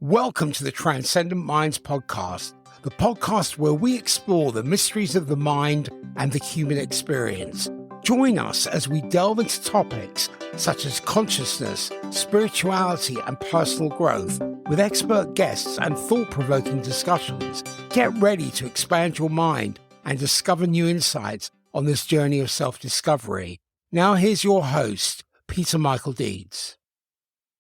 Welcome to the Transcendent Minds podcast, the podcast where we explore the mysteries of the mind and the human experience. Join us as we delve into topics such as consciousness, spirituality, and personal growth with expert guests and thought-provoking discussions. Get ready to expand your mind and discover new insights on this journey of self-discovery. Now here's your host, Peter Michael Deeds.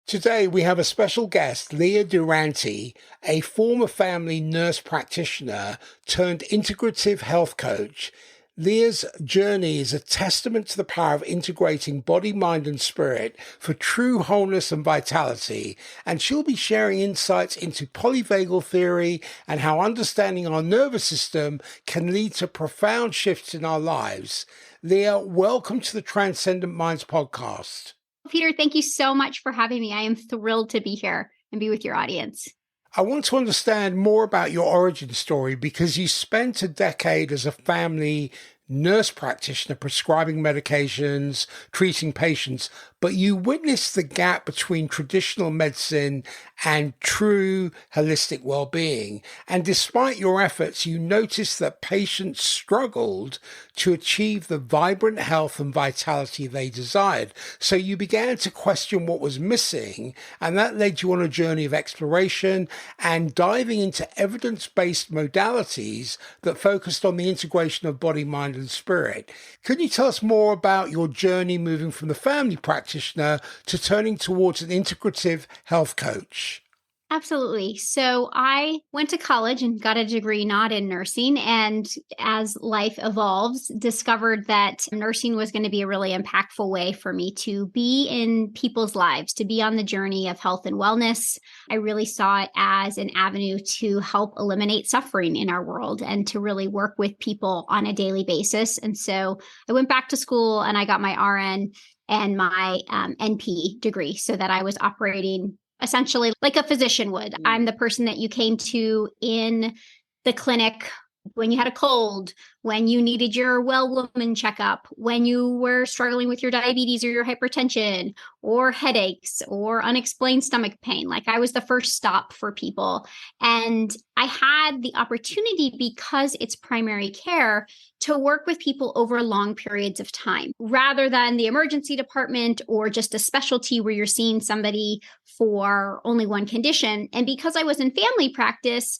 Today, we have a special guest, Lea Durante, a former family nurse practitioner turned integrative health coach. Lea's journey is a testament to the power of integrating body, mind, and spirit for true wholeness and vitality, and she'll be sharing insights into polyvagal theory and how understanding our nervous system can lead to profound shifts in our lives. Lea, welcome to the Transcendent Minds podcast. Peter, thank you so much for having me. I am thrilled to be here and be with your audience. I want to understand more about your origin story because you spent a decade as a family nurse practitioner prescribing medications, treating patients, but you witnessed the gap between traditional medicine and true holistic well-being. And despite your efforts, you noticed that patients struggled to achieve the vibrant health and vitality they desired. So you began to question what was missing, and that led you on a journey of exploration and diving into evidence-based modalities that focused on the integration of body, mind, and spirit. Can you tell us more about your journey moving from the family practitioner to turning towards an integrative health coach? Absolutely. So I went to college and got a degree not in nursing, and as life evolves, discovered that nursing was going to be a really impactful way for me to be in people's lives, to be on the journey of health and wellness. I really saw it as an avenue to help eliminate suffering in our world and to really work with people on a daily basis. And so I went back to school and I got my RN and my NP degree so that I was operating essentially like a physician would. I'm the person that you came to in the clinic when you had a cold, when you needed your well woman checkup, when you were struggling with your diabetes or your hypertension or headaches or unexplained stomach pain. Like I was the first stop for people. And I had the opportunity, because it's primary care, to work with people over long periods of time rather than the emergency department or just a specialty where you're seeing somebody for only one condition. And because I was in family practice,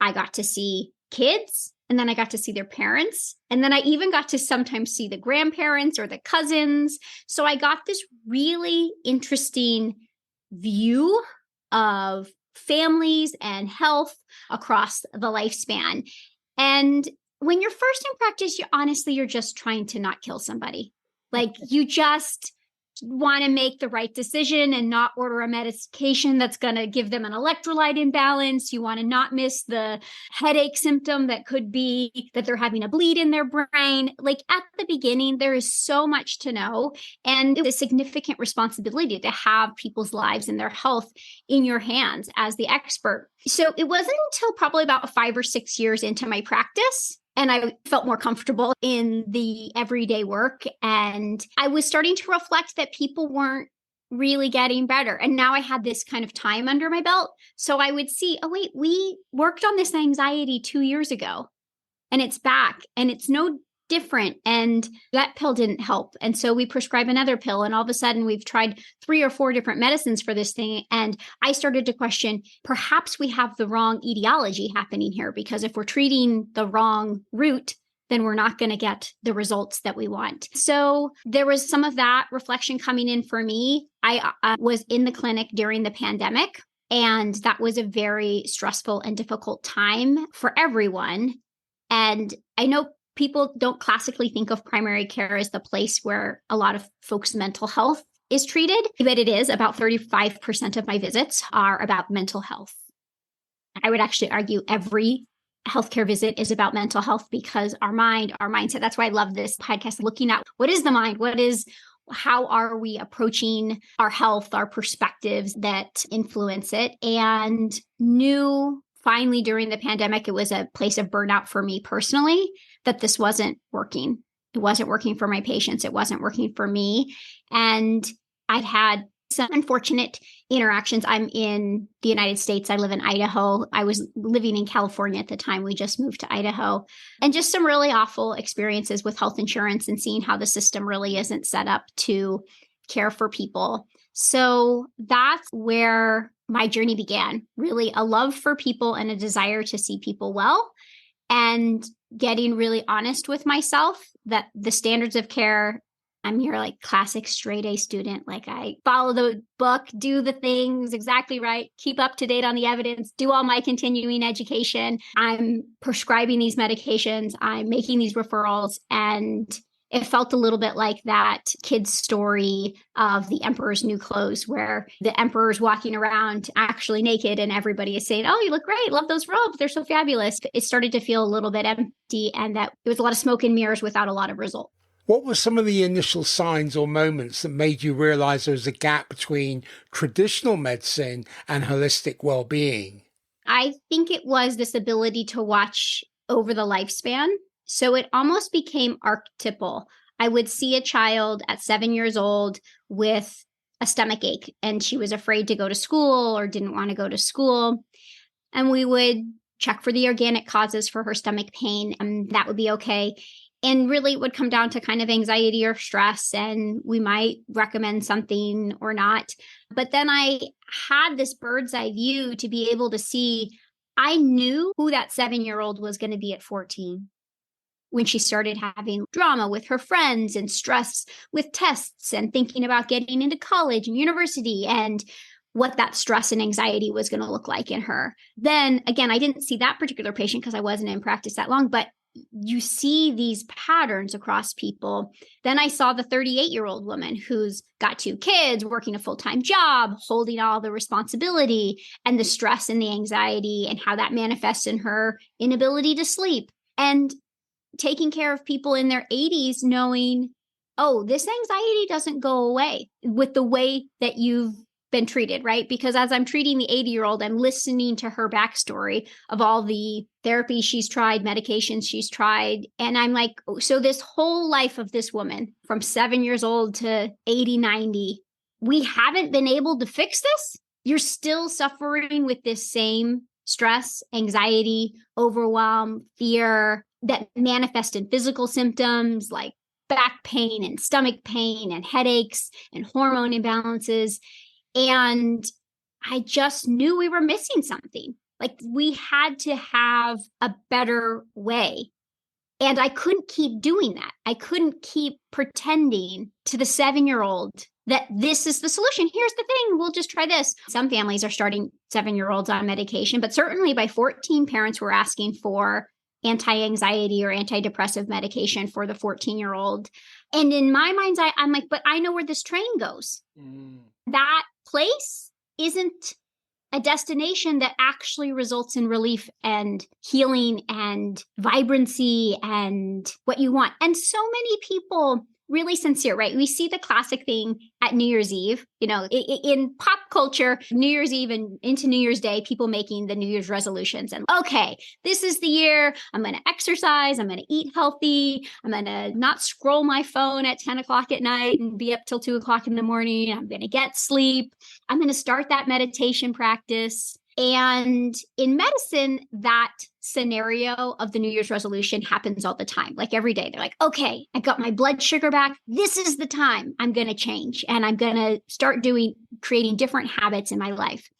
I got to see kids, and then I got to see their parents. And then I even got to sometimes see the grandparents or the cousins. So I got this really interesting view of families and health across the lifespan. And when you're first in practice, you're just trying to not kill somebody. Like you just want to make the right decision and not order a medication that's going to give them an electrolyte imbalance. You want to not miss the headache symptom that could be that they're having a bleed in their brain. Like at the beginning, there is so much to know, and it's a significant responsibility to have people's lives and their health in your hands as the expert. So it wasn't until probably about 5 or 6 years into my practice and I felt more comfortable in the everyday work. And I was starting to reflect that people weren't really getting better. And now I had this kind of time under my belt. So I would see, oh, wait, we worked on this anxiety 2 years ago and it's back and it's no different. And that pill didn't help. And so we prescribe another pill. And all of a sudden we've tried 3 or 4 different medicines for this thing. And I started to question, perhaps we have the wrong etiology happening here, because if we're treating the wrong root, then we're not going to get the results that we want. So there was some of that reflection coming in for me. I was in the clinic during the pandemic, and that was a very stressful and difficult time for everyone. And I know people don't classically think of primary care as the place where a lot of folks' mental health is treated, but it is. About 35% of my visits are about mental health. I would actually argue every healthcare visit is about mental health, because our mind, our mindset, that's why I love this podcast, looking at what is the mind, how are we approaching our health, our perspectives that influence it, and knew finally during the pandemic, it was a place of burnout for me personally, that this wasn't working. It wasn't working for my patients. It wasn't working for me. And I'd had some unfortunate interactions. I'm in the United States. I live in Idaho. I was living in California at the time. We just moved to Idaho. And just some really awful experiences with health insurance and seeing how the system really isn't set up to care for people. So that's where my journey began. Really a love for people and a desire to see people well, and getting really honest with myself that the standards of care, I'm your like classic straight A student. Like I follow the book, do the things exactly right, keep up to date on the evidence, do all my continuing education. I'm prescribing these medications, I'm making these referrals. And it felt a little bit like that kid's story of the Emperor's New Clothes, where the emperor's walking around actually naked and everybody is saying, oh, you look great. Love those robes. They're so fabulous. It started to feel a little bit empty, and that it was a lot of smoke and mirrors without a lot of result. What were some of the initial signs or moments that made you realize there was a gap between traditional medicine and holistic well-being? I think it was this ability to watch over the lifespan. So it almost became archetypal. I would see a child at 7 years old with a stomach ache, and she was afraid to go to school or didn't want to go to school. And we would check for the organic causes for her stomach pain, and that would be okay. And really it would come down to kind of anxiety or stress, and we might recommend something or not. But then I had this bird's eye view to be able to see, I knew who that 7-year-old was going to be at 14. When she started having drama with her friends and stress with tests and thinking about getting into college and university and what that stress and anxiety was going to look like in her. Then again, I didn't see that particular patient because I wasn't in practice that long, but you see these patterns across people. Then I saw the 38-year-old woman who's got 2 kids, working a full-time job, holding all the responsibility, and the stress and the anxiety and how that manifests in her inability to sleep. And taking care of people in their 80s, knowing, oh, this anxiety doesn't go away with the way that you've been treated, right? Because as I'm treating the 80-year-old, I'm listening to her backstory of all the therapy she's tried, medications she's tried. And I'm like, so this whole life of this woman from 7 years old to 80, 90, we haven't been able to fix this? You're still suffering with this same stress, anxiety, overwhelm, fear that manifest in physical symptoms like back pain and stomach pain and headaches and hormone imbalances. And I just knew we were missing something. Like we had to have a better way. And I couldn't keep doing that. I couldn't keep pretending to the 7-year-old that this is the solution. Here's the thing. We'll just try this. Some families are starting 7-year-olds on medication, but certainly by 14, parents were asking for anti-anxiety or antidepressive medication for the 14-year-old. And in my mind, I'm like, but I know where this train goes. That place isn't a destination that actually results in relief and healing and vibrancy and what you want. And so many people really sincere, right? We see the classic thing at New Year's Eve, in pop culture, New Year's Eve and into New Year's Day, people making the New Year's resolutions. And okay, this is the year I'm going to exercise. I'm going to eat healthy. I'm going to not scroll my phone at 10 o'clock at night and be up till 2 o'clock in the morning. I'm going to get sleep. I'm going to start that meditation practice. And in medicine, that scenario of the New Year's resolution happens all the time. Like every day, they're like, okay, I got my blood sugar back. This is the time I'm going to change. And I'm going to start creating different habits in my life.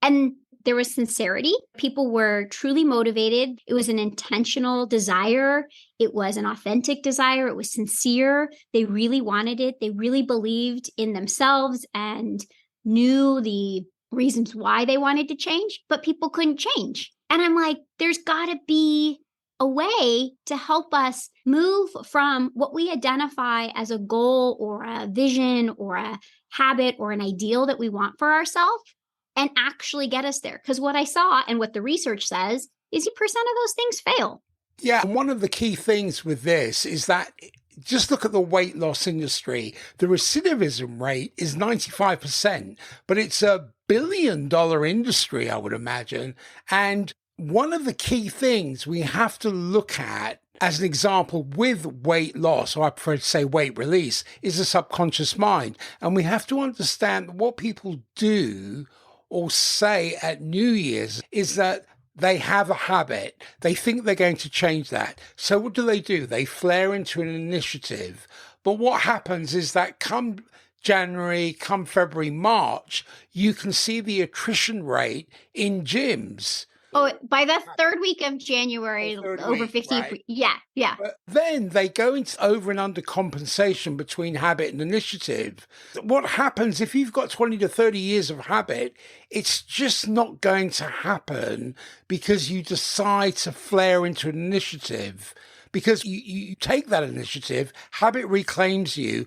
And there was sincerity. People were truly motivated. It was an intentional desire. It was an authentic desire. It was sincere. They really wanted it. They really believed in themselves and knew the reasons why they wanted to change, but people couldn't change. And I'm like, there's got to be a way to help us move from what we identify as a goal or a vision or a habit or an ideal that we want for ourselves and actually get us there. Because what I saw and what the research says is 80% of those things fail. Yeah, and one of the key things with this is that just look at the weight loss industry. The recidivism rate is 95%, but it's a billion-dollar industry, I would imagine. And one of the key things we have to look at As an example, with weight loss, or I prefer to say weight release, is the subconscious mind. And we have to understand that what people do or say at New Year's is that they have a habit. They think they're going to change that. So what do? They flare into an initiative. But what happens is that come January, come February, March, you can see the attrition rate in gyms. Oh, by the third week of January, over 50. Right? Yeah. But then they go into over and under compensation between habit and initiative. What happens if you've got 20 to 30 years of habit, it's just not going to happen because you decide to flare into an initiative. Because you take that initiative, habit reclaims you,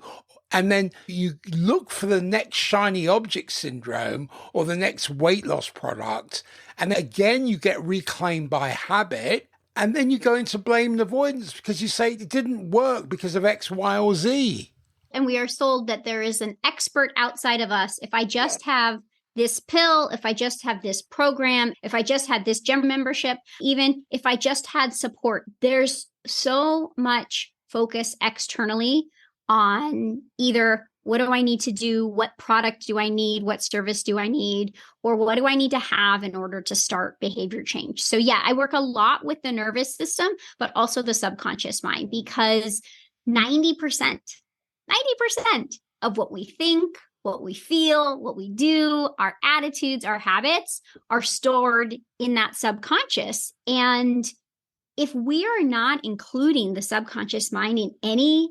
and then you look for the next shiny object syndrome or the next weight loss product. And again, you get reclaimed by habit. And then you go into blame and avoidance because you say it didn't work because of X, Y, or Z. And we are sold that there is an expert outside of us. If I just have this pill, if I just have this program, if I just had this gym membership, even if I just had support, there's so much focus externally on either what do I need to do, what product do I need, what service do I need, or what do I need to have in order to start behavior change. So yeah, I work a lot with the nervous system, but also the subconscious mind, because 90% of what we think, what we feel, what we do, our attitudes, our habits are stored in that subconscious. And if we are not including the subconscious mind in any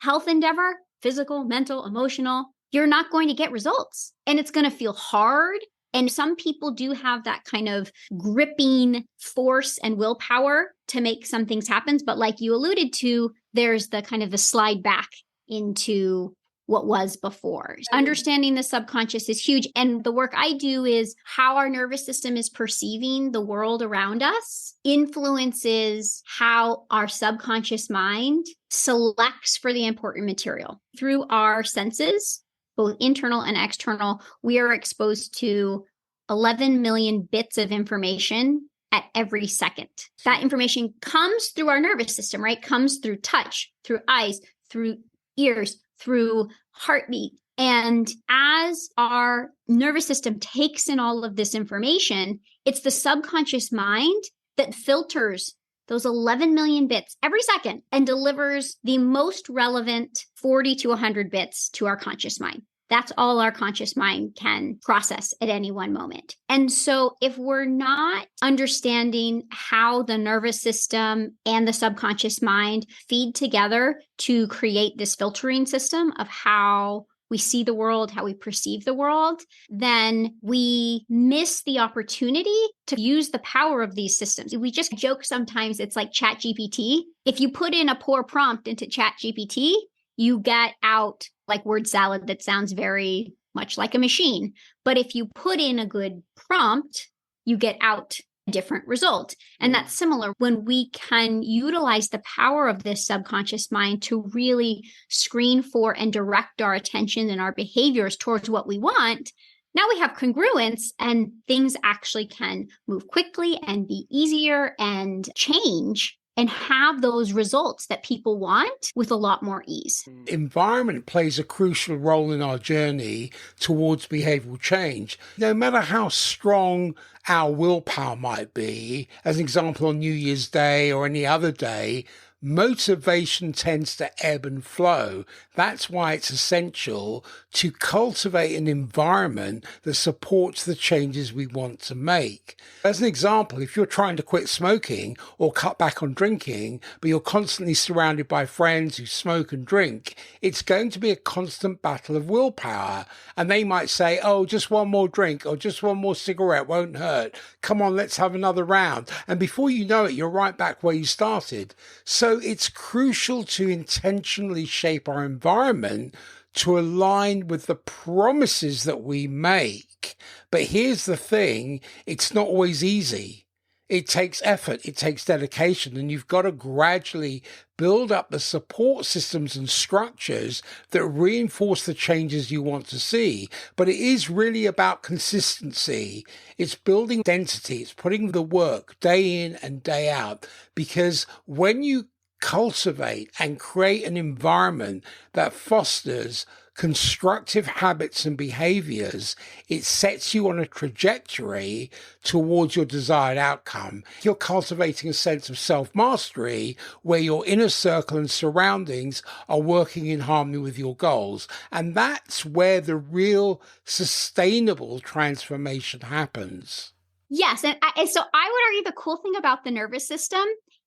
health endeavor, physical, mental, emotional, you're not going to get results. And it's going to feel hard. And some people do have that kind of gripping force and willpower to make some things happen. But like you alluded to, there's the kind of the slide back into what was before. Understanding the subconscious is huge. And the work I do is how our nervous system is perceiving the world around us influences how our subconscious mind selects for the important material. Through our senses, both internal and external, we are exposed to 11 million bits of information at every second. That information comes through our nervous system, right? Comes through touch, through eyes, through ears, through heartbeat. And as our nervous system takes in all of this information, it's the subconscious mind that filters those 11 million bits every second and delivers the most relevant 40 to 100 bits to our conscious mind. That's all our conscious mind can process at any one moment. And so if we're not understanding how the nervous system and the subconscious mind feed together to create this filtering system of how we see the world, how we perceive the world, then we miss the opportunity to use the power of these systems. We just joke sometimes it's like ChatGPT. If you put in a poor prompt into ChatGPT, you get out like word salad that sounds very much like a machine. But if you put in a good prompt, you get out a different result. And that's similar when we can utilize the power of this subconscious mind to really screen for and direct our attention and our behaviors towards what we want. Now we have congruence and things actually can move quickly and be easier and change and have those results that people want with a lot more ease. Environment plays a crucial role in our journey towards behavioral change. No matter how strong our willpower might be, as an example on New Year's Day or any other day, motivation tends to ebb and flow. That's why it's essential to cultivate an environment that supports the changes we want to make. As an example, if you're trying to quit smoking or cut back on drinking, but you're constantly surrounded by friends who smoke and drink, it's going to be a constant battle of willpower. And they might say, oh, just one more drink or just one more cigarette won't hurt. Come on, let's have another round. And before you know it, you're right back where you started. So it's crucial to intentionally shape our environment to align with the promises that we make. But here's the thing, it's not always easy. It takes effort, it takes dedication, and you've got to gradually build up the support systems and structures that reinforce the changes you want to see. But it is really about consistency. It's building identity. It's putting the work day in and day out. Because when you cultivate and create an environment that fosters constructive habits and behaviors, it sets you on a trajectory towards your desired outcome. You're cultivating a sense of self-mastery where your inner circle and surroundings are working in harmony with your goals. And that's where the real sustainable transformation happens. Yes. And so I would argue the cool thing about the nervous system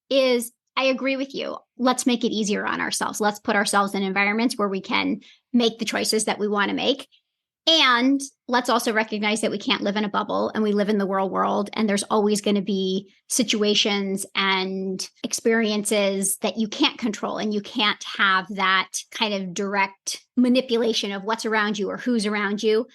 is I agree with you. Let's make it easier on ourselves. Let's put ourselves in environments where we can make the choices that we want to make. And let's also recognize that we can't live in a bubble and we live in the real world. And there's always going to be situations and experiences that you can't control. And you can't have that kind of direct manipulation of what's around you or who's around you.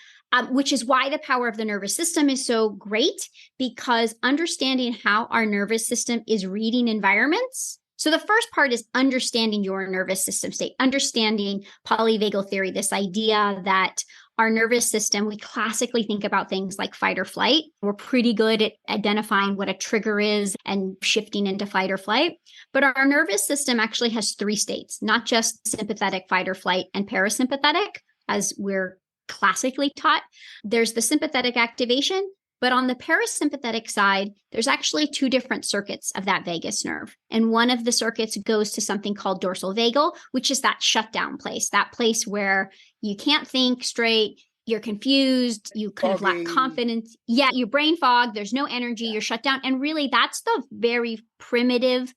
Which is why the power of the nervous system is so great, because understanding how our nervous system is reading environments. So the first part is understanding your nervous system state, understanding polyvagal theory, this idea that our nervous system, we classically think about things like fight or flight. We're pretty good at identifying what a trigger is and shifting into fight or flight. But our nervous system actually has three states, not just sympathetic fight or flight and parasympathetic, as we're classically taught. There's the sympathetic activation, but on the parasympathetic side, there's actually two different circuits of that vagus nerve. And one of the circuits goes to something called dorsal vagal, which is that shutdown place, that place where you can't think straight, you're confused, you kind of lack confidence. Yeah, your brain fog, there's no energy, you're shut down. And really, that's the very primitive,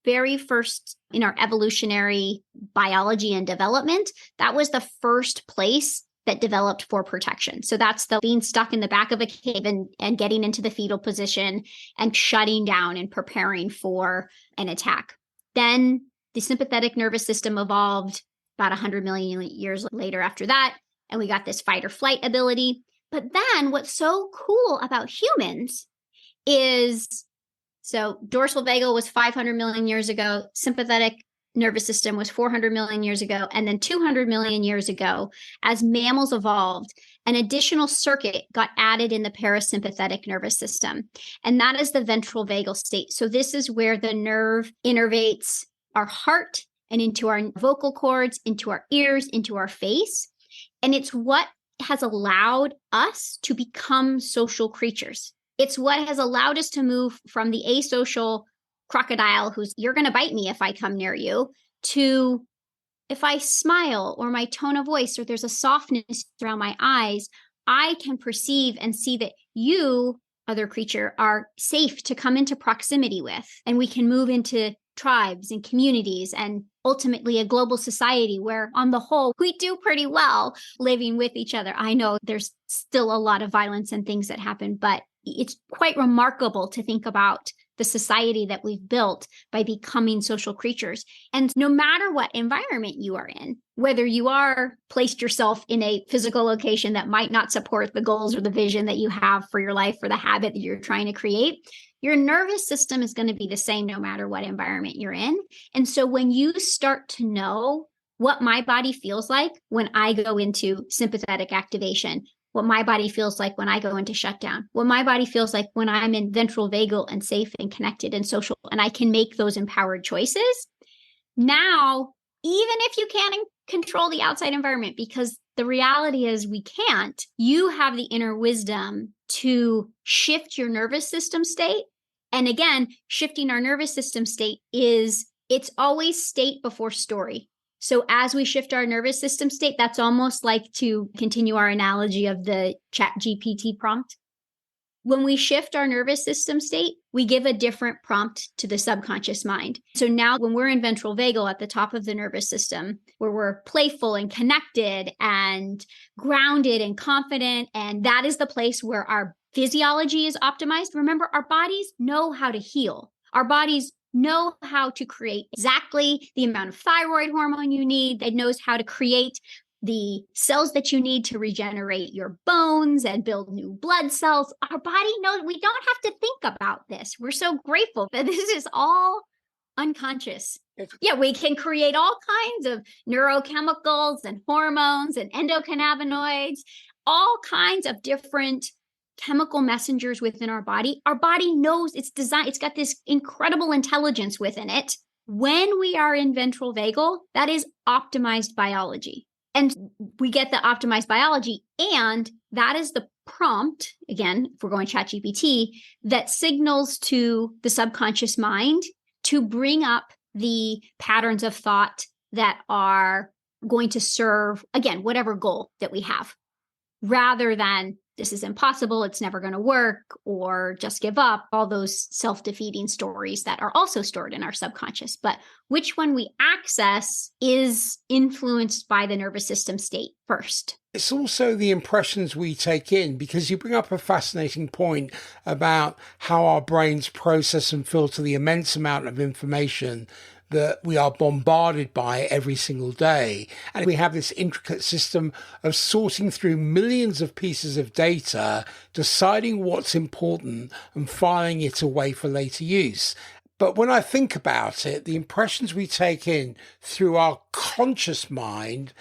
very first in our evolutionary biology and development. That was the first place that developed for protection. So that's the being stuck in the back of a cave and getting into the fetal position and shutting down and preparing for an attack. Then the sympathetic nervous system evolved about 100 million years later after that, and we got this fight or flight ability. But then what's so cool about humans is, so dorsal vagal was 500 million years ago, sympathetic nervous system was 400 million years ago. And then 200 million years ago, as mammals evolved, an additional circuit got added in the parasympathetic nervous system. And that is the ventral vagal state. So this is where the nerve innervates our heart and into our vocal cords, into our ears, into our face. And it's what has allowed us to become social creatures. It's what has allowed us to move from the asocial crocodile who's, you're going to bite me if I come near you, to if I smile or my tone of voice or there's a softness around my eyes, I can perceive and see that you, other creature, are safe to come into proximity with. And we can move into tribes and communities and ultimately a global society where on the whole, we do pretty well living with each other. I know there's still a lot of violence and things that happen, but it's quite remarkable to think about the society that we've built by becoming social creatures. And no matter what environment you are in, whether you are placed yourself in a physical location that might not support the goals or the vision that you have for your life or the habit that you're trying to create, your nervous system is going to be the same no matter what environment you're in. And so when you start to know what my body feels like when I go into sympathetic activation, what my body feels like when I go into shutdown, what my body feels like when I'm in ventral vagal and safe and connected and social, and I can make those empowered choices. Now, even if you can't control the outside environment, because the reality is we can't, you have the inner wisdom to shift your nervous system state. And again, shifting our nervous system state it's always state before story. So as we shift our nervous system state, that's almost like, to continue our analogy of the ChatGPT prompt. When we shift our nervous system state, we give a different prompt to the subconscious mind. So now when we're in ventral vagal at the top of the nervous system, where we're playful and connected and grounded and confident, and that is the place where our physiology is optimized. Remember, our bodies know how to heal. Our bodies know how to create exactly the amount of thyroid hormone you need. It knows how to create the cells that you need to regenerate your bones and build new blood cells. Our body knows. We don't have to think about this. We're so grateful that this is all unconscious. Yeah, we can create all kinds of neurochemicals and hormones and endocannabinoids, all kinds of different chemical messengers within our body. Our body knows it's designed. It's got this incredible intelligence within it When we are in ventral vagal, that is optimized biology. And we get the optimized biology, and that is the prompt, again, if we're going ChatGPT, that signals to the subconscious mind to bring up the patterns of thought that are going to serve, again, whatever goal that we have, rather than this is impossible, it's never going to work, or just give up, all those self-defeating stories that are also stored in our subconscious. But which one we access is influenced by the nervous system state first. It's also the impressions we take in, because you bring up a fascinating point about how our brains process and filter the immense amount of information that we are bombarded by every single day. And we have this intricate system of sorting through millions of pieces of data, deciding what's important and filing it away for later use. But when I think about it, the impressions we take in through our conscious mind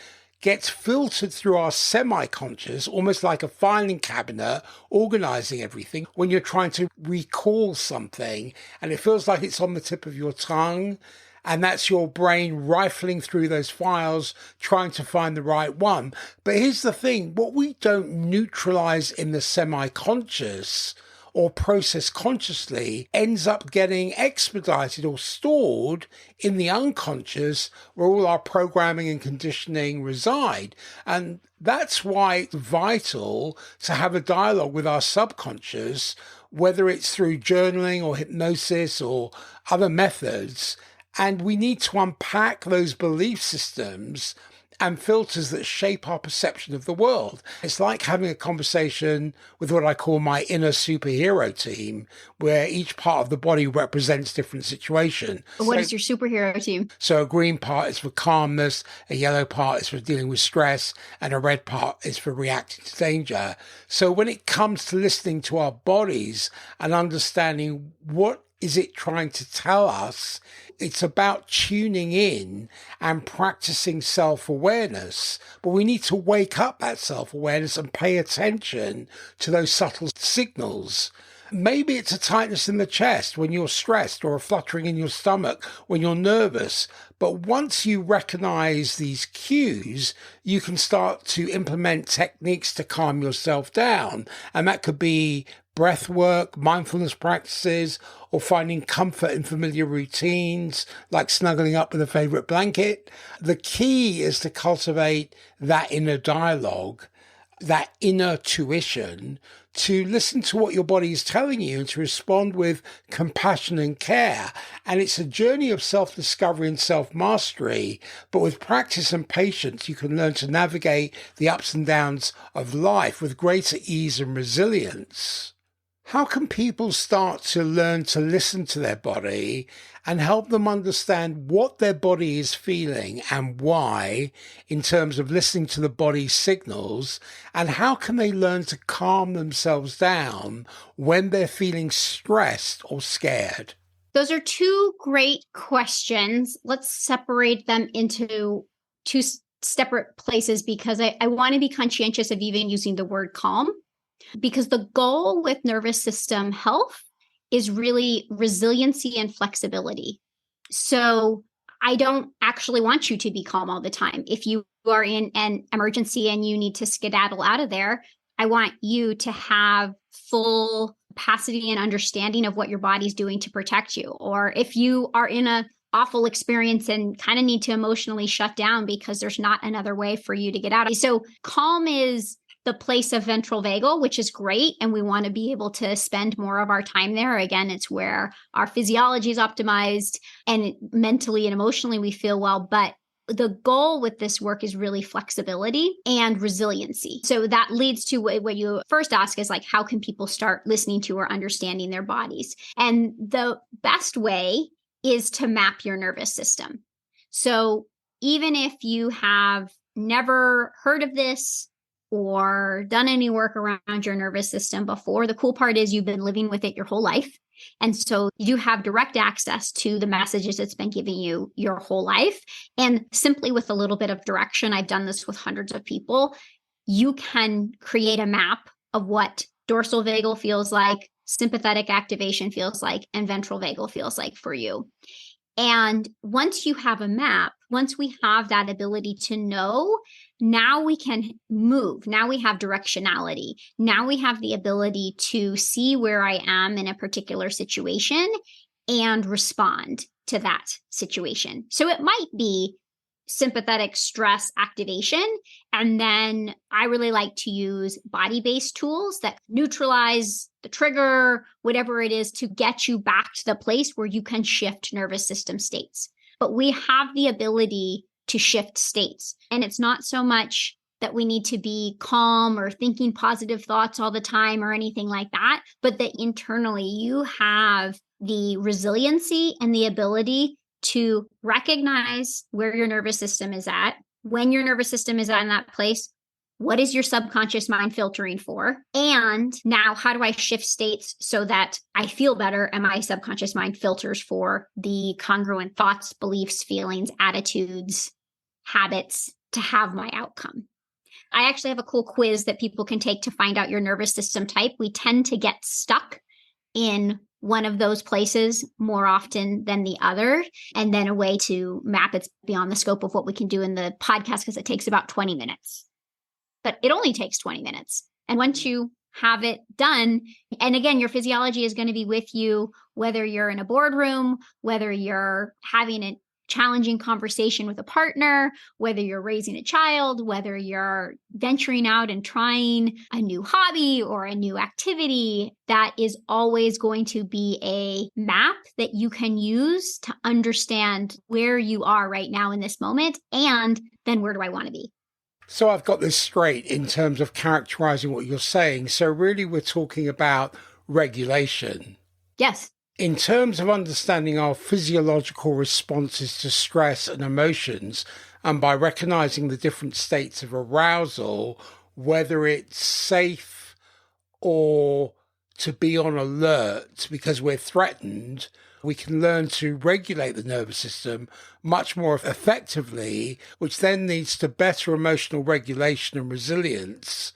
gets filtered through our semi-conscious, almost like a filing cabinet, organizing everything. When you're trying to recall something and it feels like it's on the tip of your tongue, and that's your brain rifling through those files, trying to find the right one. But here's the thing, what we don't neutralize in the semi-conscious or process consciously ends up getting expedited or stored in the unconscious, where all our programming and conditioning reside. And that's why it's vital to have a dialogue with our subconscious, whether it's through journaling or hypnosis or other methods. And we need to unpack those belief systems and filters that shape our perception of the world. It's like having a conversation with what I call my inner superhero team, where each part of the body represents different situation. What is your superhero team? So a green part is for calmness, a yellow part is for dealing with stress, and a red part is for reacting to danger. So when it comes to listening to our bodies and understanding what is it trying to tell us, it's about tuning in and practicing self-awareness. But we need to wake up that self-awareness and pay attention to those subtle signals. Maybe it's a tightness in the chest when you're stressed, or a fluttering in your stomach when you're nervous. But once you recognize these cues, you can start to implement techniques to calm yourself down. And that could be breath work, mindfulness practices, or finding comfort in familiar routines, like snuggling up with a favorite blanket. The key is to cultivate that inner dialogue, that inner tuition, to listen to what your body is telling you and to respond with compassion and care. And it's a journey of self-discovery and self-mastery, but with practice and patience, you can learn to navigate the ups and downs of life with greater ease and resilience. How can people start to learn to listen to their body and help them understand what their body is feeling and why, in terms of listening to the body's signals? And how can they learn to calm themselves down when they're feeling stressed or scared? Those are two great questions. Let's separate them into two separate places, because I want to be conscientious of even using the word calm. Because the goal with nervous system health is really resiliency and flexibility. So I don't actually want you to be calm all the time. If you are in an emergency and you need to skedaddle out of there, I want you to have full capacity and understanding of what your body's doing to protect you. Or if you are in a awful experience and kind of need to emotionally shut down because there's not another way for you to get out. So calm is the place of ventral vagal, which is great. And we want to be able to spend more of our time there. Again, it's where our physiology is optimized and mentally and emotionally we feel well. But the goal with this work is really flexibility and resiliency. So that leads to what you first ask is like, how can people start listening to or understanding their bodies? And the best way is to map your nervous system. So even if you have never heard of this or done any work around your nervous system before, the cool part is you've been living with it your whole life. And so you have direct access to the messages it's been giving you your whole life. And simply with a little bit of direction, I've done this with hundreds of people, you can create a map of what dorsal vagal feels like, sympathetic activation feels like, and ventral vagal feels like for you. And once you have a map, once we have that ability to know, now we can move. Now we have directionality. Now we have the ability to see where I am in a particular situation and respond to that situation. So it might be sympathetic stress activation. And then I really like to use body-based tools that neutralize the trigger, whatever it is, to get you back to the place where you can shift nervous system states. But we have the ability to shift states. And it's not so much that we need to be calm or thinking positive thoughts all the time or anything like that, but that internally you have the resiliency and the ability to recognize where your nervous system is at, when your nervous system is in that place, what is your subconscious mind filtering for? And now how do I shift states so that I feel better and my subconscious mind filters for the congruent thoughts, beliefs, feelings, attitudes, habits to have my outcome? I actually have a cool quiz that people can take to find out your nervous system type. We tend to get stuck in one of those places more often than the other. And then a way to map it's beyond the scope of what we can do in the podcast because it takes about 20 minutes. But it only takes 20 minutes. And once you have it done, and again, your physiology is going to be with you, whether you're in a boardroom, whether you're having a challenging conversation with a partner, whether you're raising a child, whether you're venturing out and trying a new hobby or a new activity, that is always going to be a map that you can use to understand where you are right now in this moment. And then where do I want to be? So I've got this straight in terms of characterizing what you're saying. So really we're talking about regulation. Yes. In terms of understanding our physiological responses to stress and emotions, and by recognizing the different states of arousal, whether it's safe or to be on alert because we're threatened, we can learn to regulate the nervous system much more effectively, which then leads to better emotional regulation and resilience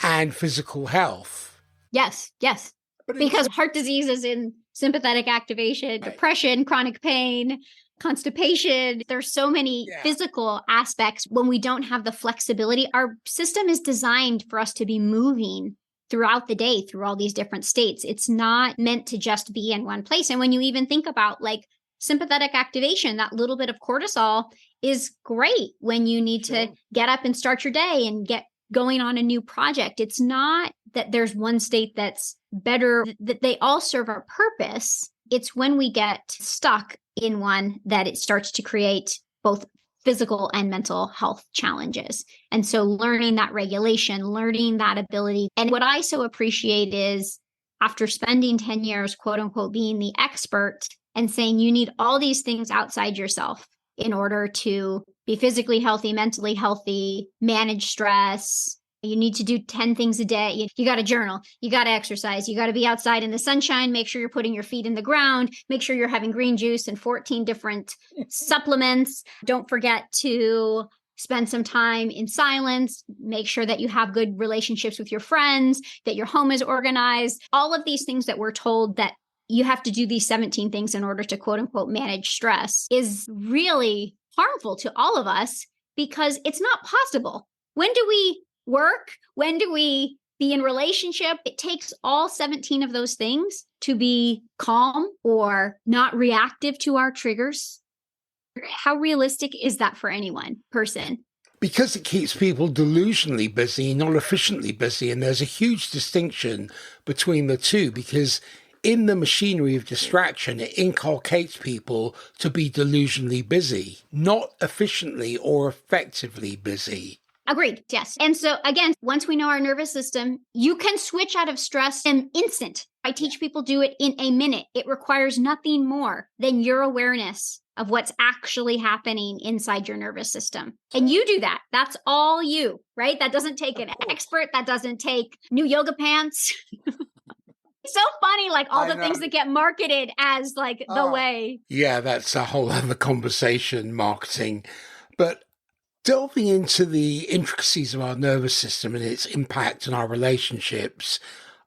and physical health. Yes, yes. Because heart disease is in sympathetic activation, depression, chronic pain, constipation. There's so many physical aspects when we don't have the flexibility. Our system is designed for us to be moving throughout the day through all these different states. It's not meant to just be in one place. And when you even think about like sympathetic activation, that little bit of cortisol is great when you need to get up and start your day and get going on a new project. It's not that there's one state that's better, that they all serve a purpose. It's when we get stuck in one that it starts to create both physical and mental health challenges. And so learning that regulation, learning that ability. And what I so appreciate is after spending 10 years, quote unquote, being the expert and saying you need all these things outside yourself in order to be physically healthy, mentally healthy, manage stress. You need to do 10 things a day. You got to journal. You got to exercise. You got to be outside in the sunshine. Make sure you're putting your feet in the ground. Make sure you're having green juice and 14 different supplements. Don't forget to spend some time in silence. Make sure that you have good relationships with your friends, that your home is organized. All of these things that we're told that you have to do these 17 things in order to quote unquote manage stress is really harmful to all of us because it's not possible. When do we work? When do we be in relationship? It takes all 17 of those things to be calm or not reactive to our triggers. How realistic is that for person? Because it keeps people delusionally busy, not efficiently busy. And there's a huge distinction between the two because in the machinery of distraction, it inculcates people to be delusionally busy, not efficiently or effectively busy. Agreed. Yes. And so again, once we know our nervous system, you can switch out of stress in an instant. I teach people do it in a minute. It requires nothing more than your awareness of what's actually happening inside your nervous system. And you do that. That's all you, right? That doesn't take an expert. That doesn't take new yoga pants. It's so funny, like all the things that get marketed as like the way. Yeah, that's a whole other conversation, marketing. But delving into the intricacies of our nervous system and its impact on our relationships,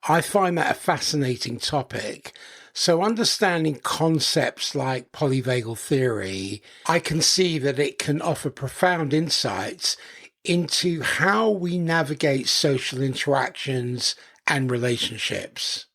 I find that a fascinating topic. So understanding concepts like polyvagal theory, I can see that it can offer profound insights into how we navigate social interactions and relationships.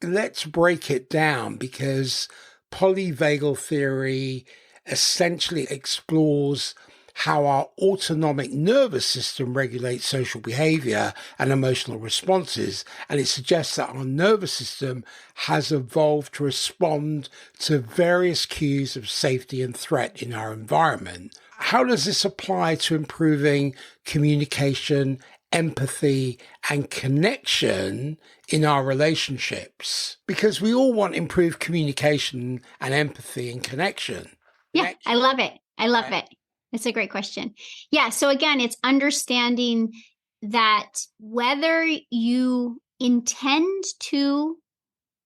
Let's break it down, because polyvagal theory essentially explores how our autonomic nervous system regulates social behavior and emotional responses. And it suggests that our nervous system has evolved to respond to various cues of safety and threat in our environment. How does this apply to improving communication, empathy, and connection in our relationships? Because we all want improved communication and empathy and connection. Yeah, I love it. I love it. It's a great question. Yeah. So again, it's understanding that whether you intend to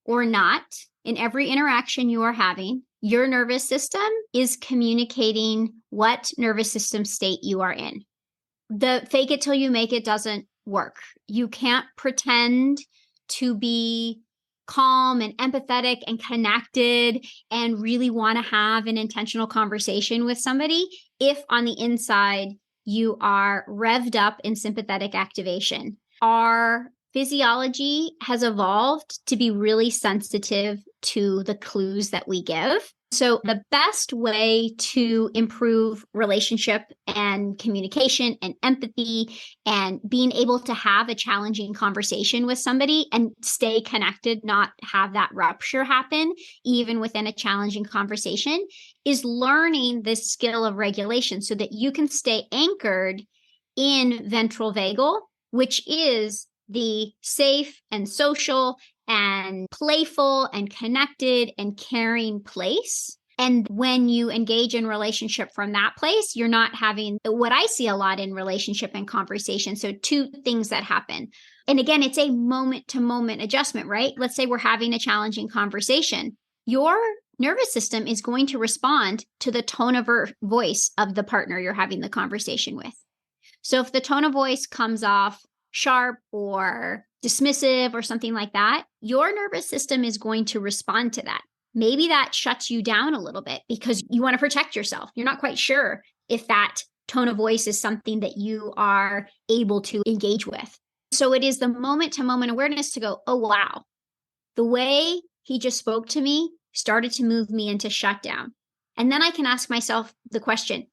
or not, in every interaction you are having, your nervous system is communicating what nervous system state you are in. The fake it till you make it doesn't work. You can't pretend to be calm and empathetic and connected and really want to have an intentional conversation with somebody if on the inside you are revved up in sympathetic activation. Our physiology has evolved to be really sensitive to the clues that we give. So the best way to improve relationship and communication and empathy and being able to have a challenging conversation with somebody and stay connected, not have that rupture happen, even within a challenging conversation, is learning this skill of regulation so that you can stay anchored in ventral vagal, which is the safe and social and playful and connected and caring place. And when you engage in relationship from that place, you're not having what I see a lot in relationship and conversation. So two things that happen. And again, it's a moment to moment adjustment, right? Let's say we're having a challenging conversation. Your nervous system is going to respond to the tone of voice of the partner you're having the conversation with. So if the tone of voice comes off sharp or dismissive or something like that, your nervous system is going to respond to that. Maybe that shuts you down a little bit because you want to protect yourself. You're not quite sure if that tone of voice is something that you are able to engage with. So it is the moment to moment awareness to go, oh, wow, the way he just spoke to me started to move me into shutdown. And then I can ask myself the question,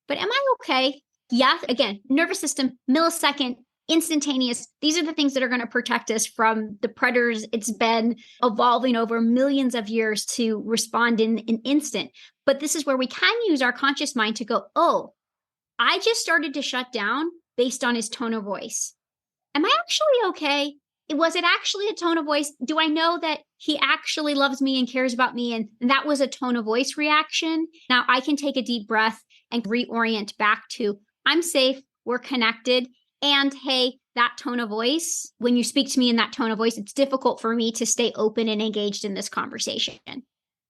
but am I okay? Yeah, again, nervous system, millisecond, instantaneous. These are the things that are going to protect us from the predators. It's been evolving over millions of years to respond in an instant. But this is where we can use our conscious mind to go, oh, I just started to shut down based on his tone of voice. Am I actually okay? Was it actually a tone of voice? Do I know that he actually loves me and cares about me? And that was a tone of voice reaction. Now I can take a deep breath and reorient back to, I'm safe, we're connected. And hey, that tone of voice, when you speak to me in that tone of voice, it's difficult for me to stay open and engaged in this conversation.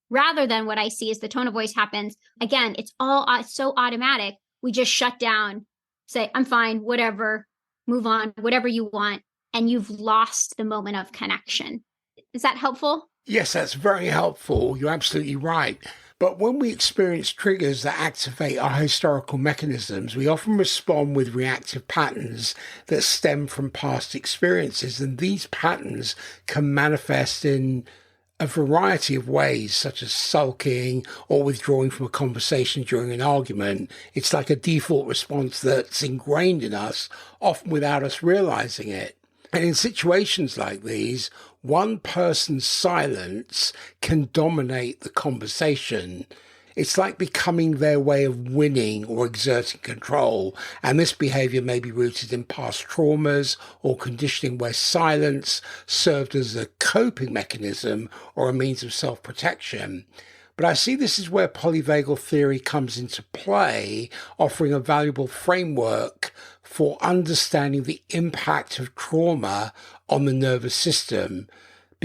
Rather than what I see is the tone of voice happens. Again, it's all so automatic. We just shut down, say, I'm fine, whatever, move on, whatever you want. And you've lost the moment of connection. Is that helpful? Yes, that's very helpful. You're absolutely right. But when we experience triggers that activate our historical mechanisms, we often respond with reactive patterns that stem from past experiences. And these patterns can manifest in a variety of ways, such as sulking or withdrawing from a conversation during an argument. It's like a default response that's ingrained in us, often without us realizing it. And in situations like these, one person's silence can dominate the conversation. It's like becoming their way of winning or exerting control. And this behavior may be rooted in past traumas or conditioning where silence served as a coping mechanism or a means of self-protection. But I see this is where polyvagal theory comes into play, offering a valuable framework for understanding the impact of trauma on the nervous system.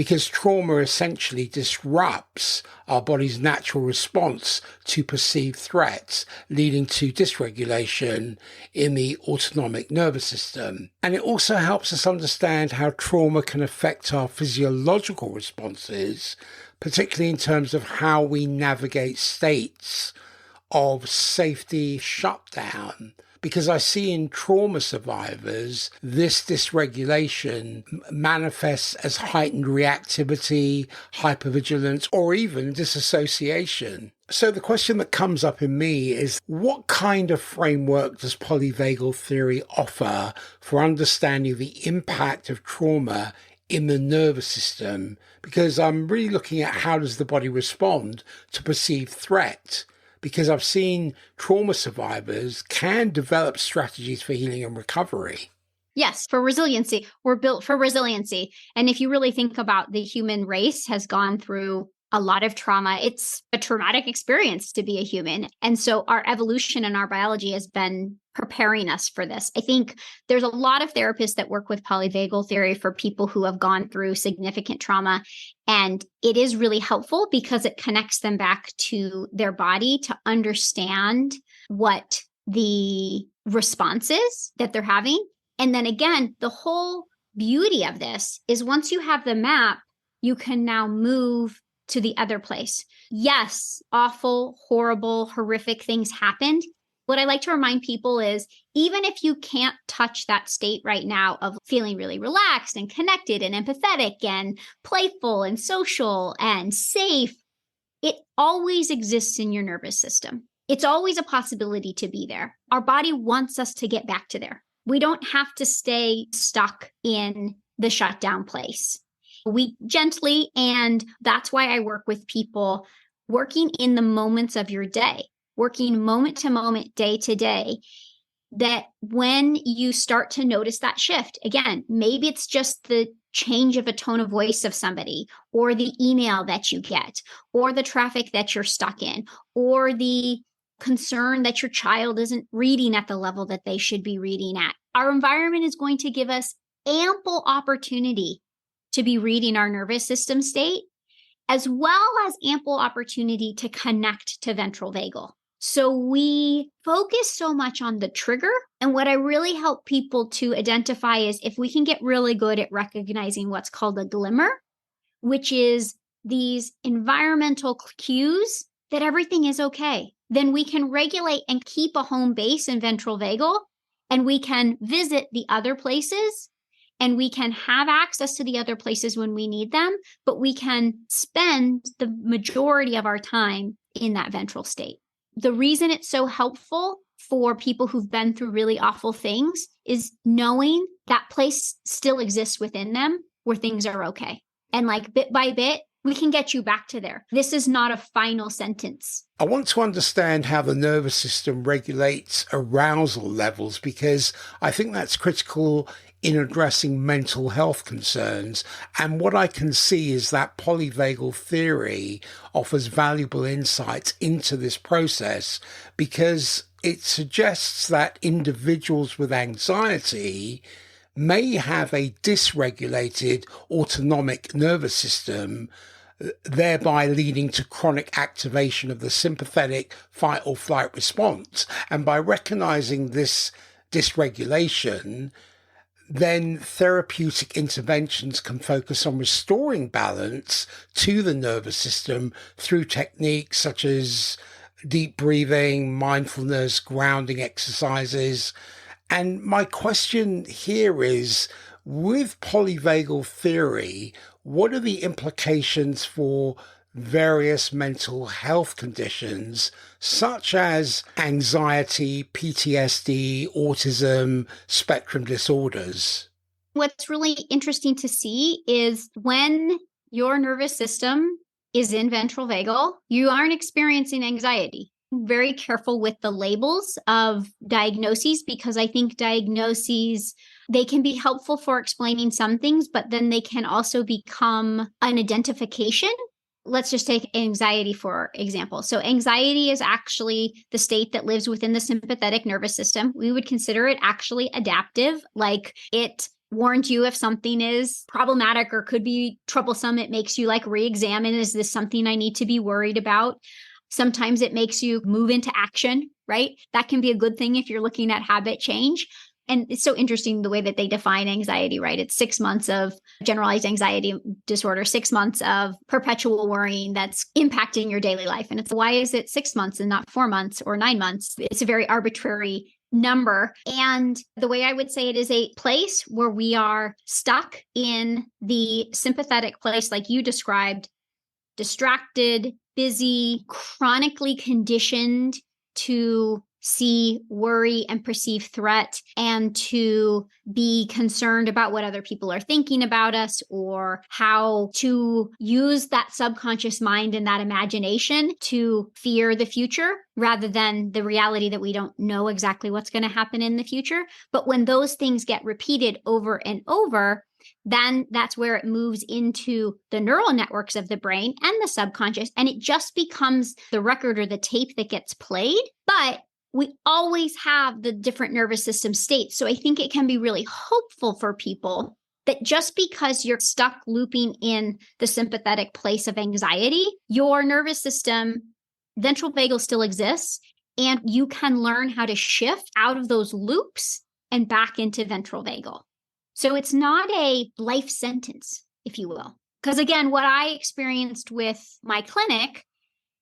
because trauma essentially disrupts our body's natural response to perceived threats, leading to dysregulation in the autonomic nervous system. And it also helps us understand how trauma can affect our physiological responses, particularly in terms of how we navigate states of safety shutdown. Because I see in trauma survivors, this dysregulation manifests as heightened reactivity, hypervigilance, or even disassociation. So the question that comes up in me is, what kind of framework does polyvagal theory offer for understanding the impact of trauma in the nervous system? Because I'm really looking at how does the body respond to perceived threat. Because I've seen trauma survivors can develop strategies for healing and recovery. Yes, for resiliency. We're built for resiliency. And if you really think about the human race has gone through a lot of trauma, it's a traumatic experience to be a human. And so our evolution and our biology has been preparing us for this. I think there's a lot of therapists that work with polyvagal theory for people who have gone through significant trauma. And it is really helpful because it connects them back to their body to understand what the response is that they're having. And then again, the whole beauty of this is once you have the map, you can now move to the other place. Yes, awful, horrible, horrific things happened. What I like to remind people is even if you can't touch that state right now of feeling really relaxed and connected and empathetic and playful and social and safe, it always exists in your nervous system. It's always a possibility to be there. Our body wants us to get back to there. We don't have to stay stuck in the shutdown place. We gently, and that's why I work with people working in the moments of your day, working moment to moment, day to day, that when you start to notice that shift, again, maybe it's just the change of a tone of voice of somebody, or the email that you get, or the traffic that you're stuck in, or the concern that your child isn't reading at the level that they should be reading at. Our environment is going to give us ample opportunity to be reading our nervous system state, as well as ample opportunity to connect to ventral vagal. So we focus so much on the trigger. And what I really help people to identify is if we can get really good at recognizing what's called a glimmer, which is these environmental cues that everything is okay, then we can regulate and keep a home base in ventral vagal, and we can visit the other places, and we can have access to the other places when we need them, but we can spend the majority of our time in that ventral state. The reason it's so helpful for people who've been through really awful things is knowing that place still exists within them where things are okay. And like bit by bit, we can get you back to there. This is not a final sentence. I want to understand how the nervous system regulates arousal levels, because I think that's critical in addressing mental health concerns. And what I can see is that polyvagal theory offers valuable insights into this process, because it suggests that individuals with anxiety may have a dysregulated autonomic nervous system, thereby leading to chronic activation of the sympathetic fight or flight response. And by recognizing this dysregulation, then therapeutic interventions can focus on restoring balance to the nervous system through techniques such as deep breathing, mindfulness, grounding exercises. And my question here is, with polyvagal theory, what are the implications for various mental health conditions such as anxiety, PTSD, autism, spectrum disorders? What's really interesting to see is when your nervous system is in ventral vagal, you aren't experiencing anxiety. Very careful with the labels of diagnoses, because I think diagnoses, they can be helpful for explaining some things, but then they can also become an identification. Let's just take anxiety, for example. So anxiety is actually the state that lives within the sympathetic nervous system. We would consider it actually adaptive, like it warns you if something is problematic or could be troublesome. It makes you like re-examine, is this something I need to be worried about? Sometimes it makes you move into action, right? That can be a good thing if you're looking at habit change. And it's so interesting the way that they define anxiety, right? It's 6 months of generalized anxiety disorder, 6 months of perpetual worrying that's impacting your daily life. And it's why is it 6 months and not 4 months or 9 months? It's a very arbitrary number. And the way I would say it is a place where we are stuck in the sympathetic place, like you described, distracted, busy, chronically conditioned to see worry and perceive threat and to be concerned about what other people are thinking about us or how to use that subconscious mind and that imagination to fear the future rather than the reality that we don't know exactly what's going to happen in the future. But when those things get repeated over and over, then that's where it moves into the neural networks of the brain and the subconscious, and it just becomes the record or the tape that gets played. But we always have the different nervous system states. So I think it can be really hopeful for people that just because you're stuck looping in the sympathetic place of anxiety, your nervous system, ventral vagal still exists, and you can learn how to shift out of those loops and back into ventral vagal. So it's not a life sentence, if you will. Because again, what I experienced with my clinic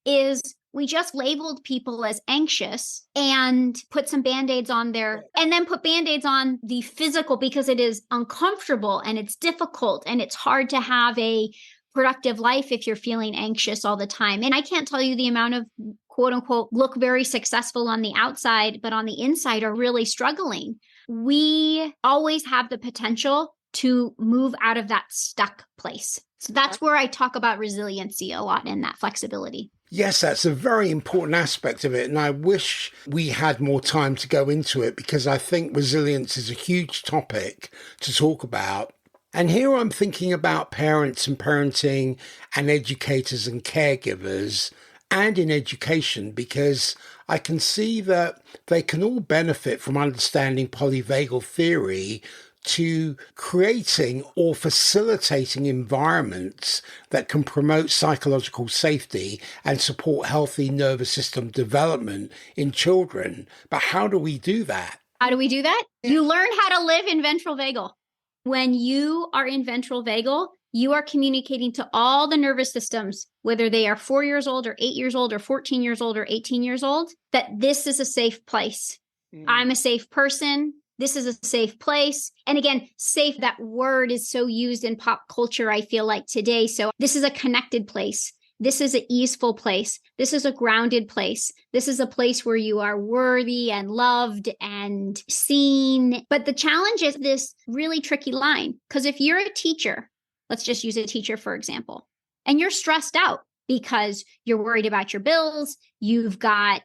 is we just labeled people as anxious and put some Band-Aids on there and then put Band-Aids on the physical because it is uncomfortable and it's difficult and it's hard to have a productive life if you're feeling anxious all the time. And I can't tell you the amount of quote unquote look very successful on the outside, but on the inside are really struggling. We always have the potential to move out of that stuck place. So that's where I talk about resiliency a lot and that flexibility. Yes, that's a very important aspect of it. And I wish we had more time to go into it because I think resilience is a huge topic to talk about. And here I'm thinking about parents and parenting and educators and caregivers and in education, because I can see that they can all benefit from understanding polyvagal theory to creating or facilitating environments that can promote psychological safety and support healthy nervous system development in children. But how do we do that? How do we do that? You learn how to live in ventral vagal. When you are in ventral vagal, you are communicating to all the nervous systems, whether they are 4 years old or 8 years old or 14 years old or 18 years old, that this is a safe place. I'm a safe person. This is a safe place. And again, safe, that word is so used in pop culture, I feel like today. So this is a connected place. This is an easeful place. This is a grounded place. This is a place where you are worthy and loved and seen. But the challenge is this really tricky line, because if you're a teacher, let's just use a teacher, for example, and you're stressed out because you're worried about your bills, you've got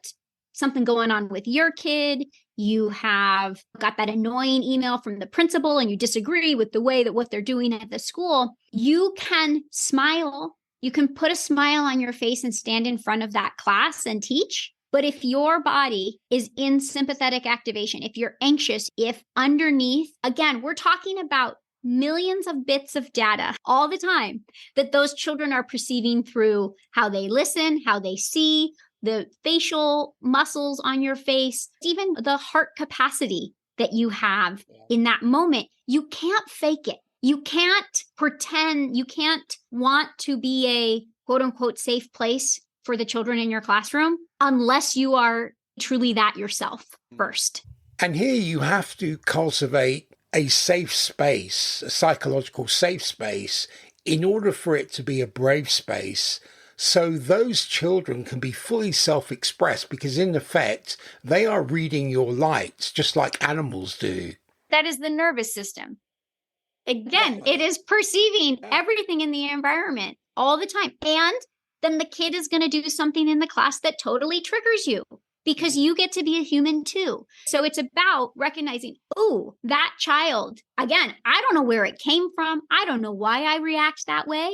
something going on with your kid, you have got that annoying email from the principal and you disagree with the way that what they're doing at the school, you can smile. You can put a smile on your face and stand in front of that class and teach. But if your body is in sympathetic activation, if you're anxious, if underneath, again, we're talking about millions of bits of data all the time that those children are perceiving through how they listen, how they see, the facial muscles on your face, even the heart capacity that you have in that moment. You can't fake it. You can't pretend. You can't want to be a quote unquote safe place for the children in your classroom unless you are truly that yourself first. And here you have to cultivate a safe space, a psychological safe space, in order for it to be a brave space. So those children can be fully self-expressed because in effect, they are reading your light, just like animals do. That is the nervous system. Again, it is perceiving everything in the environment all the time. And then the kid is going to do something in the class that totally triggers you because you get to be a human too. So it's about recognizing, oh, that child, again, I don't know where it came from. I don't know why I react that way.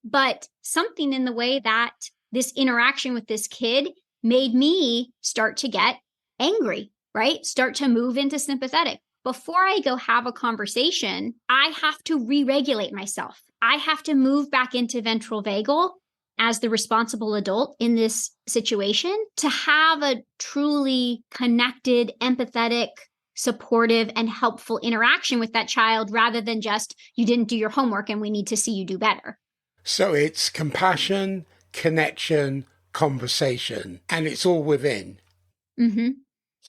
But something in the way that this interaction with this kid made me start to get angry, right? Start to move into sympathetic. before I go have a conversation, I have to re-regulate myself. I have to move back into ventral vagal as the responsible adult in this situation to have a truly connected, empathetic, supportive, and helpful interaction with that child rather than just, you didn't do your homework and we need to see you do better. So it's compassion, connection, conversation, and it's all within. Mm-hmm.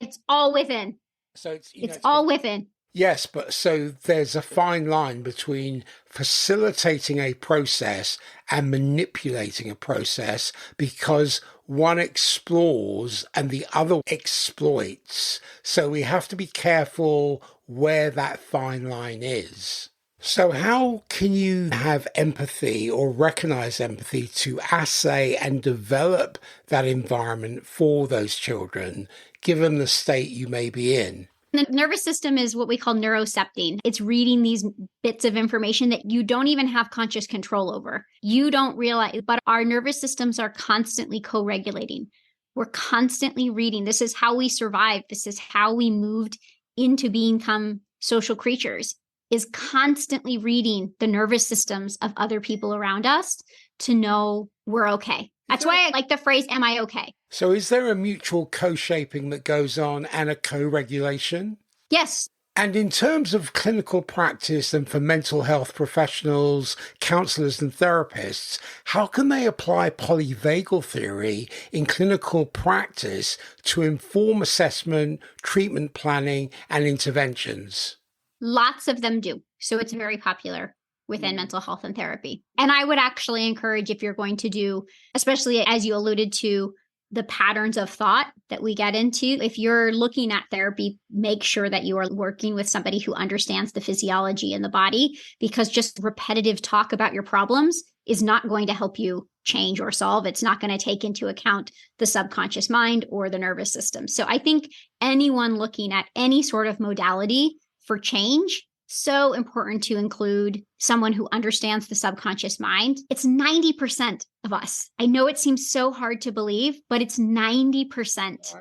It's all within. So it's all within. Yes, but so there's a fine line between facilitating a process and manipulating a process, because one explores and the other exploits. So we have to be careful where that fine line is. So how can you have empathy or recognize empathy to assay and develop that environment for those children, given the state you may be in? The nervous system is what we call neurocepting. It's reading these bits of information that you don't even have conscious control over. You don't realize, but our nervous systems are constantly co-regulating. We're constantly reading. This is how we survived. This is how we moved into become social creatures, is constantly reading the nervous systems of other people around us to know we're okay. That's why I like the phrase, am I okay? So is there a mutual co-shaping that goes on and a co-regulation? Yes. And in terms of clinical practice and for mental health professionals, counselors and therapists, how can they apply polyvagal theory in clinical practice to inform assessment, treatment planning and interventions? Lots of them do. So it's very popular within mental health and therapy. And I would actually encourage, if you're going to do, especially as you alluded to, the patterns of thought that we get into, if you're looking at therapy, make sure that you are working with somebody who understands the physiology in the body, because just repetitive talk about your problems is not going to help you change or solve. It's not going to take into account the subconscious mind or the nervous system. So I think anyone looking at any sort of modality for change, so important to include someone who understands the subconscious mind. It's 90% of us. I know it seems so hard to believe, but it's 90%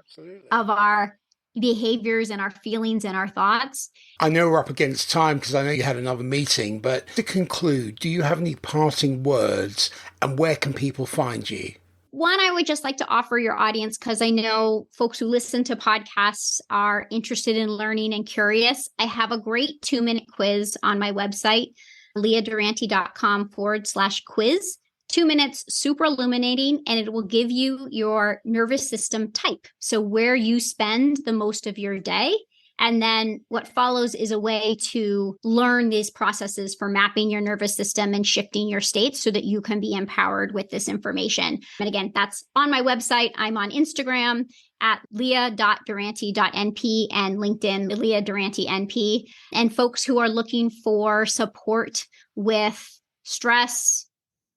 of our behaviors and our feelings and our thoughts. I know we're up against time because I know you had another meeting, but to conclude, do you have any parting words and where can people find you? One, I would just like to offer your audience, because I know folks who listen to podcasts are interested in learning and curious. I have a great 2-minute quiz on my website, leadurante.com/quiz. 2 minutes, super illuminating, and it will give you your nervous system type. So where you spend the most of your day. And then what follows is a way to learn these processes for mapping your nervous system and shifting your states so that you can be empowered with this information. And again, that's on my website. I'm on Instagram at lea.durante.np and LinkedIn, Lea Durante NP. And folks who are looking for support with stress,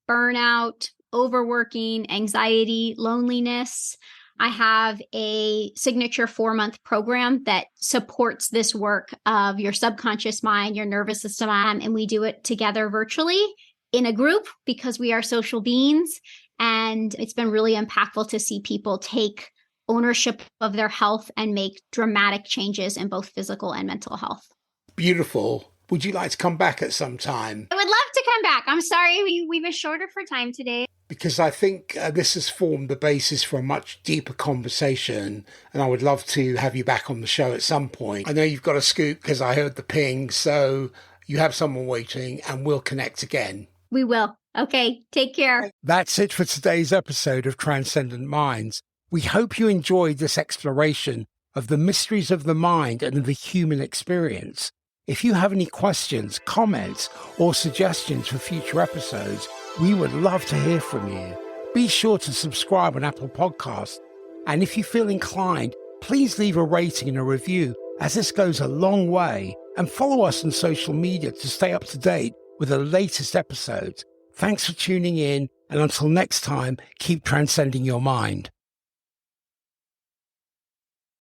burnout, overworking, anxiety, loneliness, I have a signature 4-month program that supports this work of your subconscious mind, your nervous system, and we do it together virtually in a group because we are social beings. And it's been really impactful to see people take ownership of their health and make dramatic changes in both physical and mental health. Beautiful. Would you like to come back at some time? I would love to come back. I'm sorry we were shorter for time today. Because I think this has formed the basis for a much deeper conversation, and I would love to have you back on the show at some point. I know you've got a scoop because I heard the ping, so you have someone waiting and we'll connect again. We will. Okay, take care. That's it for today's episode of Transcendent Minds. We hope you enjoyed this exploration of the mysteries of the mind and the human experience. If you have any questions, comments, or suggestions for future episodes, we would love to hear from you. Be sure to subscribe on Apple Podcasts. And if you feel inclined, please leave a rating and a review, as this goes a long way. And follow us on social media to stay up to date with the latest episodes. Thanks for tuning in. And until next time, keep transcending your mind.